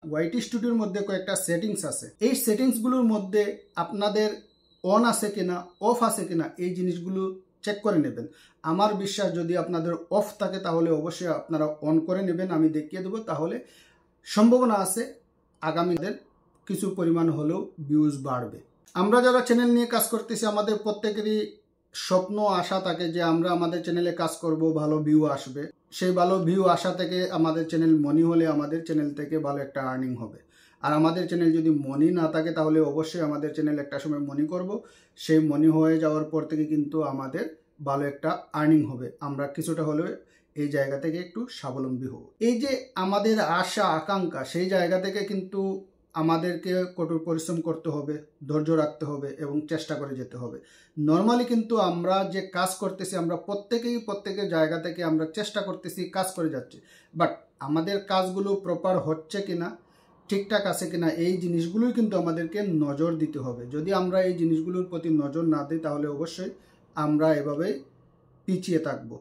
ওয়াইটি স্টুডিওর মধ্যে কয়েকটা সেটিংস আছে। এই সেটিংসগুলোর মধ্যে আপনাদের অন আছে কিনা, অফ আছে কিনা, এই জিনিসগুলো চেক করে নেবেন। আমার বিশ্বাস যদি আপনাদের অফ থাকে তাহলে অবশ্যই আপনারা অন করে নেবেন, আমি দেখিয়ে দেবো। তাহলে সম্ভাবনা আছে আগামীদের কিছু পরিমাণ হলেও ভিউজ বাড়বে। আমরা যারা চ্যানেল নিয়ে কাজ করতেছি, আমাদের প্রত্যেকেরই স্বপ্ন আশা থাকে যে আমরা আমাদের চ্যানেলে কাজ করব, ভালো ভিউ আসবে। সেই ভালো ভিউ আসা থেকে আমাদের চ্যানেল মনি হলে আমাদের চ্যানেল থেকে ভালো একটা আর্নিং হবে। আর আমাদের চ্যানেল যদি মনি না থাকে তাহলে অবশ্যই আমাদের চ্যানেল একটা সময় মনি করব। সেই মনি হয়ে যাওয়ার পর থেকে কিন্তু আমাদের ভালো একটা আর্নিং হবে, আমরা কিছুটা হলেও এই জায়গা থেকে একটু স্বাবলম্বী হব। এই যে আমাদের আশা আকাঙ্ক্ষা, সেই জায়গা থেকে কিন্তু আমাদেরকে কঠোর পরিশ্রম করতে হবে, ধৈর্য রাখতে হবে এবং চেষ্টা করে যেতে হবে। নর্মালি কিন্তু আমরা যে কাজ করতেছি, আমরা প্রত্যেকের জায়গা থেকে আমরা চেষ্টা করতেছি, কাজ করে যাচ্ছি, বাট আমাদের কাজগুলো প্রপার হচ্ছে কিনা, ঠিকঠাক আছে কিনা, এই জিনিসগুলোই কিন্তু আমাদেরকে নজর দিতে হবে। যদি আমরা এই জিনিসগুলোর প্রতি নজর না দিই তাহলে অবশ্যই আমরা এভাবেই পিছিয়ে থাকবো।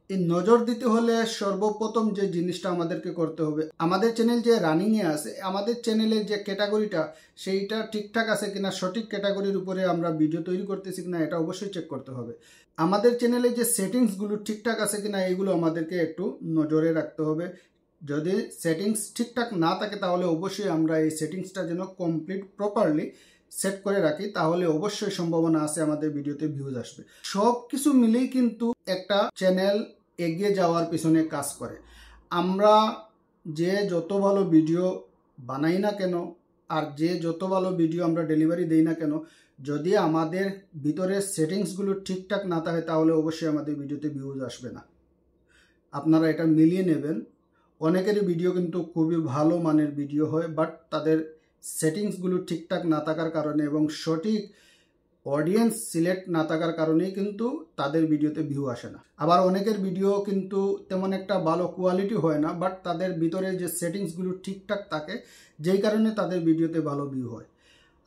এই নজর দিতে হলে সর্বপ্রথম যে জিনিসটা আমাদেরকে করতে হবে, আমাদের চ্যানেল যে রানিংয়ে আছে, আমাদের চ্যানেলের যে ক্যাটাগরিটা সেইটা ঠিকঠাক আছে কিনা, সঠিক ক্যাটাগরির উপরে আমরা ভিডিও তৈরি করতেছি কিনা, এটা অবশ্যই চেক করতে হবে। আমাদের চ্যানেলে যে সেটিংসগুলো ঠিকঠাক আছে কিনা, এইগুলো আমাদেরকে একটু নজরে রাখতে হবে। যদি সেটিংস ঠিকঠাক না থাকে তাহলে অবশ্যই আমরা এই সেটিংসটা যেন কমপ্লিট প্রপারলি সেট করে রাখি, তাহলে অবশ্যই সম্ভাবনা আছে আমাদের ভিডিওতে ভিউজ আসবে। সব কিছু মিলেই কিন্তু একটা চ্যানেল এগিয়ে যাওয়ার পিছনে কাজ করে। আমরা যে যত ভালো ভিডিও বানাই না কেন, আর যে যত ভালো ভিডিও আমরা ডেলিভারি দেই না কেন, যদি আমাদের ভিতরের সেটিংসগুলো ঠিকঠাক না থাকে তাহলে অবশ্যই আমাদের ভিডিওতে ভিউজ আসবে না। আপনারা এটা মিলিয়ে নেবেন। অনেকেরই ভিডিও কিন্তু খুবই ভালো মানের ভিডিও হয়, বাট তাদের সেটিংসগুলো ঠিকঠাক না থাকার কারণে এবং সঠিক অডিয়েন্স সিলেক্ট না থাকার কারণেই কিন্তু তাদের ভিডিওতে ভিউ আসে না। আবার অনেকের ভিডিও কিন্তু তেমন একটা ভালো কোয়ালিটি হয় না, বাট তাদের ভিতরে যে সেটিংসগুলো ঠিকঠাক থাকে, যেই কারণে তাদের ভিডিওতে ভালো ভিউ হয়।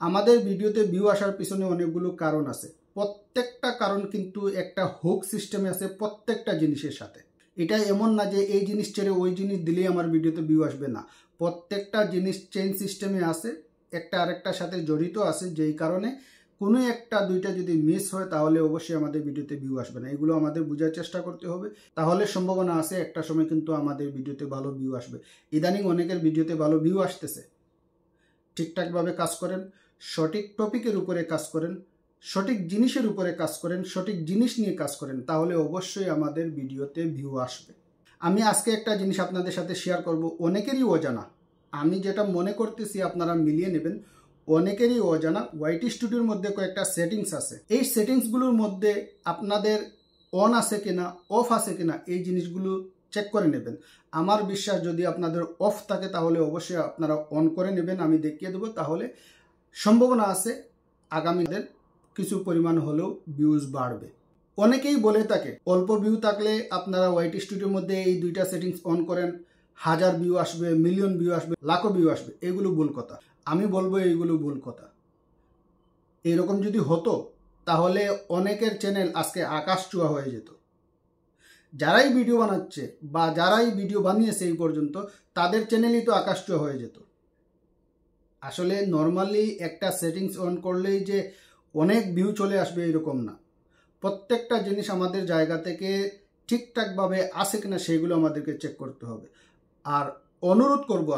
আমাদের ভিডিওতে ভিউ আসার পিছনে অনেকগুলো কারণ আছে। প্রত্যেকটা কারণ কিন্তু একটা হুক সিস্টেমে আছে প্রত্যেকটা জিনিসের সাথে। এটা এমন না যে এই জিনিস ছেড়ে ওই জিনিস দিলেই আমার ভিডিওতে ভিউ আসবে, না। প্রত্যেকটা জিনিস চেইন সিস্টেমে আছে, একটা আরেকটার সাথে জড়িত আছে, যেই কারণে কোনো একটা দুইটা যদি মিস হয় তাহলে অবশ্যই আমাদের ভিডিওতে ভিউ আসবে না। এগুলো আমাদের বোঝার চেষ্টা করতে হবে, তাহলে সম্ভাবনা আছে একটা সময় কিন্তু আমাদের ভিডিওতে ভালো ভিউ আসবে। ইদানিং অনেকের ভিডিওতে ভালো ভিউ আসতেছে। ঠিকঠাকভাবে কাজ করেন, সঠিক টপিকের উপরে কাজ করেন, সঠিক জিনিসের উপরে কাজ করেন, সঠিক জিনিস নিয়ে কাজ করেন, তাহলে অবশ্যই আমাদের ভিডিওতে ভিউ আসবে। আমি আজকে একটা জিনিস আপনাদের সাথে শেয়ার করব, অনেকেরই অজানা। আমি যেটা মনে করতেছি আপনারা মিলিয়ে নেবেন। অনেকেরই অজানা ওয়াইটি স্টুডিওর মধ্যে কয়েকটা সেটিংস আছে। এই সেটিংসগুলোর মধ্যে আপনাদের অন আছে কিনা, অফ আছে কিনা, এই জিনিসগুলো চেক করে নেবেন। আমার বিশ্বাস যদি আপনাদের অফ থাকে তাহলে অবশ্যই আপনারা অন করে নেবেন, আমি দেখিয়ে দেবো। তাহলে সম্ভাবনা আছে আগামীদের কিছু পরিমাণ হলেও ভিউজ বাড়বে। অনেকেই বলে থাকে অল্প ভিউ থাকলে আপনারা ওয়াইটি স্টুডিওর মধ্যে এই দুইটা সেটিংস অন করেন, 1000 ভিউ আসবে, মিলিয়ন ভিউ আসবে, লাখো ভিউ আসবে। এগুলো ভুল কথা। আমি বলবো এইগুলো ভুল কথা। এইরকম যদি হতো তাহলে অনেকের চ্যানেল আজকে আকাশ চূড়া হয়ে যেত। যারাই ভিডিও বানাচ্ছে বা যারাই ভিডিও বানিয়েছে এই পর্যন্ত, তাদের চ্যানেলই তো আকাশ চূড়া হয়ে যেত। আসলে নর্মালি একটা সেটিংস অন করলেই যে অনেক ভিউ চলে আসবে এরকম না। প্রত্যেকটা জিনিস আমাদের জায়গা থেকে ঠিকঠাকভাবে আছে কিনা সেগুলো আমাদেরকে চেক করতে হবে। আর অনুরোধ করব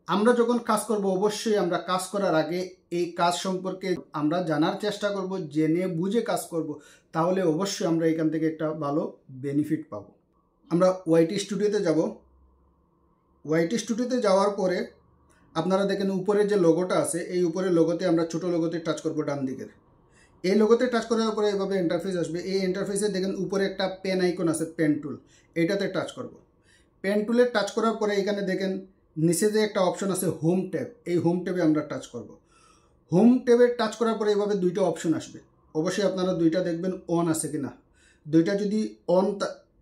আমরা যখন কাজ করব অবশ্যই আমরা কাজ করার আগে এই কাজ সম্পর্কে আমরা জানার চেষ্টা করব, জেনে বুঝে কাজ করব, তাহলে অবশ্যই আমরা এখান থেকে একটা ভালো বেনিফিট পাবো। আমরা ওয়াইটি স্টুডিওতে যাব। ওয়াইটি স্টুডিওতে যাওয়ার পরে আপনারা দেখেন উপরে যে লোগোটা আছে, এই উপরের লোগোতে আমরা ছোট লোগোতে টাচ করব ডান দিকের। এই লোগোতে টাচ করার পরে এইভাবে ইন্টারফেস আসবে। এই ইন্টারফেসে দেখেন উপরে একটা পেন আইকন আছে, পেন টুল, এইটাতে টাচ করব। পেন টুলে টাচ করার পরে এখানে দেখেন নিচে যে একটা অপশন আছে হোম ট্যাব, এই হোম ট্যাবে আমরা টাচ করব। হোম ট্যাবে টাচ করার পরে এইভাবে দুইটা অপশন আসবে। অবশ্যই আপনারা দুইটা দেখবেন অন আছে কিনা। দুইটা যদি অন,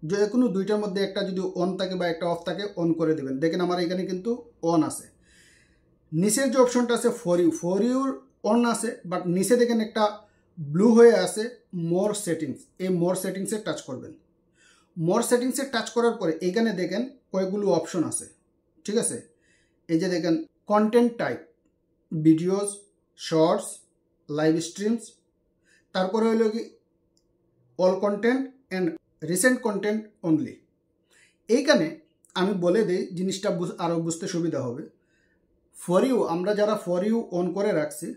যে কোনো দুইটার মধ্যে একটা যদি অন থাকে বা একটা অফ থাকে, অন করে দেবেন। দেখেন আমার এখানে কিন্তু অন আছে। নিচের যে অপশনটা আছে ফর ইউর অন আছে, বাট নিচে দেখেন একটা ব্লু হয়ে আছে মোর সেটিংস। এই মোর সেটিংসে টাচ করবেন। মোর সেটিংসে টাচ করার পরে এইখানে দেখেন কয়েকগুলো অপশন আছে, ঠিক আছে। এই যে দেখেন content type, videos, shorts, live streams, তারপরে হলো কি all content and recent content only. এইখানে আমি বলে দিই জিনিসটা আরও বুঝতে সুবিধা হবে। ফর ইউ, আমরা যারা ফর ইউ অন করে রাখছি,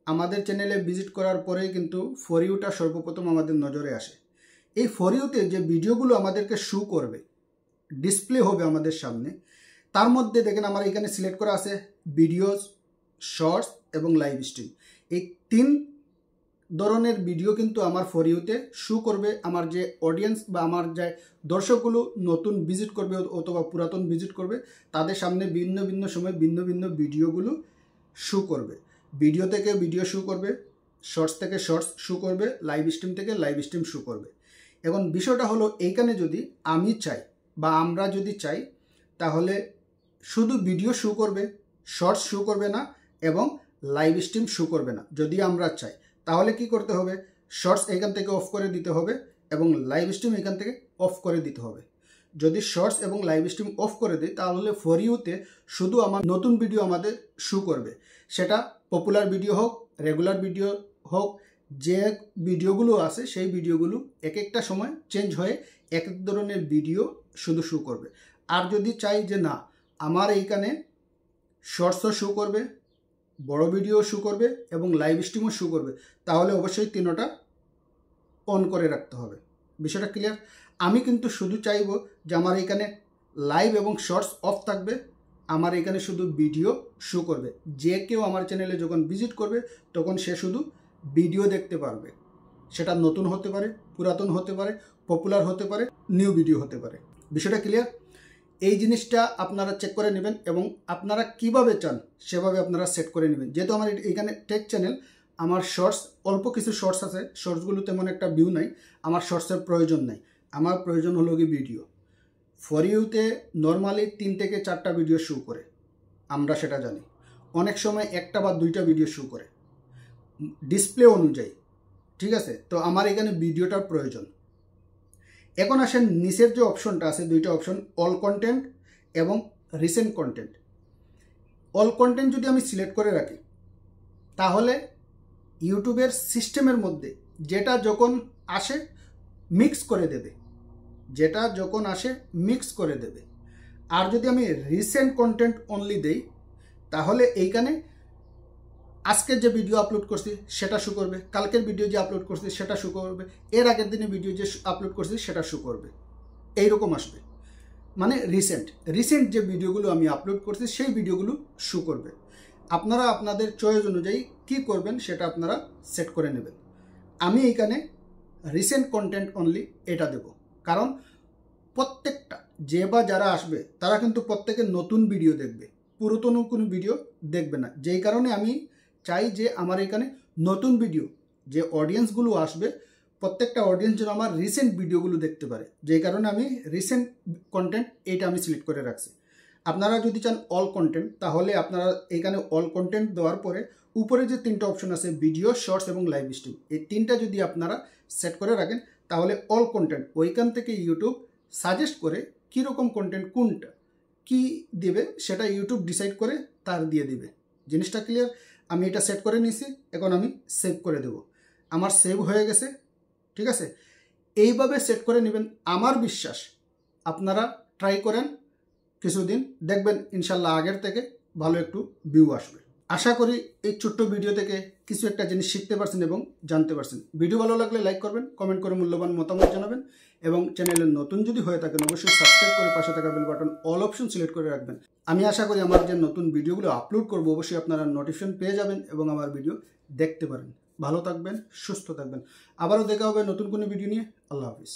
আমাদের চ্যানেলে ভিজিট করার পরেই কিন্তু ফর ইউটা সর্বপ্রথম আমাদের নজরে আসে। এই ফর ইউতে যে ভিডিওগুলো আমাদেরকে শো করবে, ডিসপ্লে হবে আমাদের সামনে, তার মধ্যে দেখেন আমার এখানে সিলেক্ট করা আছে ভিডিওস, শর্টস এবং লাইভ স্ট্রিম। এই 3 ধরনের ভিডিও কিন্তু আমার ফর ইউতে শো করবে। আমার যে অডিয়েন্স বা আমার যে দর্শকগুলো নতুন ভিজিট করবে অথবা পুরাতন ভিজিট করবে, তাদের সামনে ভিন্ন ভিন্ন সময় ভিন্ন ভিন্ন ভিডিওগুলো শো করবে। ভিডিও থেকে ভিডিও শো করবে, শর্টস থেকে শর্টস শো করবে, লাইভ স্ট্রিম থেকে লাইভ স্ট্রিম শো করবে। এখন বিষয়টা হলো এইখানে যদি আমি চাই বা আমরা যদি চাই, তাহলে শুধু ভিডিও শো করবে, শর্টস শো করবে না এবং লাইভ স্ট্রিম শো করবে না। যদি আমরা চাই তাহলে কি করতে হবে, শর্টস এখান থেকে অফ করে দিতে হবে এবং লাইভ স্ট্রিম এখান থেকে অফ করে দিতে হবে। যদি শর্টস এবং লাইভ স্ট্রিম অফ করে দিই তাহলে ফর ইউতে শুধু আমার নতুন ভিডিও আমাদের শো করবে। সেটা পপুলার ভিডিও হোক, রেগুলার ভিডিও হোক, যে ভিডিওগুলো আছে সেই ভিডিওগুলো এক একটা সময় চেঞ্জ হয়ে এক এক ধরনের ভিডিও শুধু শো করবে। আর যদি চাই যে না, আমার এইখানে শর্টসও শো করবে, বড় ভিডিও শো করবে এবং লাইভ স্ট্রিমও শো করবে, তাহলে অবশ্যই 3টা অন করে রাখতে হবে। বিষয়টা ক্লিয়ার? আমি কিন্তু শুধু চাইব যে আমার এখানে লাইভ এবং শর্টস অফ থাকবে, আমার এখানে শুধু ভিডিও শো করবে। যে কেউ আমার চ্যানেলে যখন ভিজিট করবে তখন সে শুধু ভিডিও দেখতে পারবে। সেটা নতুন হতে পারে, পুরাতন হতে পারে, পপুলার হতে পারে, নিউ ভিডিও হতে পারে। বিষয়টা ক্লিয়ার? এই জিনিসটা আপনারা চেক করে নেবেন এবং আপনারা কিভাবে চান সেভাবে আপনারা সেট করে নেবেন। যেহেতু আমার এখানে টেক চ্যানেল, আমার শর্টস অল্প কিছু শর্টস আছে, শর্টসগুলো তেমন একটা ভিউ নাই, আমার শর্টসের প্রয়োজন নাই। আমার প্রয়োজন হলো কি ভিডিও। ফর ইউতে নর্মালি 3 থেকে 4টা ভিডিও শো করে, আমরা সেটা জানি। অনেক সময় 1টা বা 2টা ভিডিও শো করে ডিসপ্লে অনুযায়ী, ঠিক আছে? তো আমার এখানে ভিডিওটার প্রয়োজন। এখন আসেন নিচের যে অপশনটা আছে, 2টা অপশন, অল কন্টেন্ট এবং রিসেন্ট কন্টেন্ট। অল কন্টেন্ট যদি আমি সিলেক্ট করে রাখি তাহলে ইউটিউবের সিস্টেমের মধ্যে যেটা যখন আসে মিক্স করে দেবে, যেটা যখন আসে মিক্স করে দেবে। আর যদি আমি রিসেন্ট কন্টেন্ট অনলি দেই তাহলে এইখানে আজকের যে ভিডিও আপলোড করছি সেটা শো করবে, কালকের ভিডিও যে আপলোড করছি সেটা শো করবে, এর আগের দিনে ভিডিও যে আপলোড করছি সেটা শো করবে। এইরকম আসবে, মানে রিসেন্ট যে ভিডিওগুলো আমি আপলোড করছি সেই ভিডিওগুলো শো করবে। আপনারা আপনাদের চয়েস অনুযায়ী কি করবেন সেটা আপনারা সেট করে নেবেন। আমি এইখানে রিসেন্ট কন্টেন্ট অনলি এটা দেব, কারণ প্রত্যেকটা যে বা যারা আসবে তারা কিন্তু প্রত্যেকে নতুন ভিডিও দেখবে, পুরাতন কোনো ভিডিও দেখবে না। যেই কারণে আমি চাই যে আমার এখানে নতুন ভিডিও, যে অডিয়েন্সগুলো আসবে প্রত্যেকটা অডিয়েন্স যেন আমার রিসেন্ট ভিডিওগুলো দেখতে পারে। যেই কারণে আমি রিসেন্ট কন্টেন্ট এইটা আমি সিলেক্ট করে রাখছি। আপনারা যদি চান অল কন্টেন্ট তাহলে আপনারা এখানে অল কন্টেন্ট দেওয়ার পরে উপরে যে 3টা অপশন আছে ভিডিও, শর্টস এবং লাইভ স্ট্রিম, এই 3টা যদি আপনারা সেট করে রাখেন তাহলে অল কন্টেন্ট ওইখান থেকে ইউটিউব সাজেস্ট করে কীরকম কন্টেন্ট কোনটা কি দেবে সেটা ইউটিউব ডিসাইড করে তার দিয়ে দিবে। জিনিসটা ক্লিয়ার? আমি এটা সেট করে নিয়েছি, এখন আমি সেভ করে দেব। আমার সেভ হয়ে গেছে, ঠিক আছে? এইভাবে সেট করে নেবেন। আমার বিশ্বাস আপনারা ট্রাই করেন, কিছুদিন দেখবেন ইনশাল্লাহ আগের থেকে ভালো একটু ভিউ আসবে। আশা করি এই ছোট্ট ভিডিও থেকে কিছু একটা জিনিস শিখতে পারছেন এবং জানতে পারছেন। ভিডিও ভালো লাগলে লাইক করবেন, কমেন্ট করে মূল্যবান মতামত জানাবেন এবং চ্যানেলে নতুন যদি হয়ে থাকেন অবশ্যই সাবস্ক্রাইব করে পাশে থাকা bell button all option select করে রাখবেন। আমি আশা করি আমার যে নতুন ভিডিওগুলো আপলোড করব অবশ্যই আপনারা নোটিফিকেশন পেয়ে যাবেন এবং আমার ভিডিও দেখতে পারেন। ভালো থাকবেন, সুস্থ থাকবেন। আবারও দেখা হবে নতুন কোনো ভিডিও নিয়ে। আল্লাহ হাফিজ।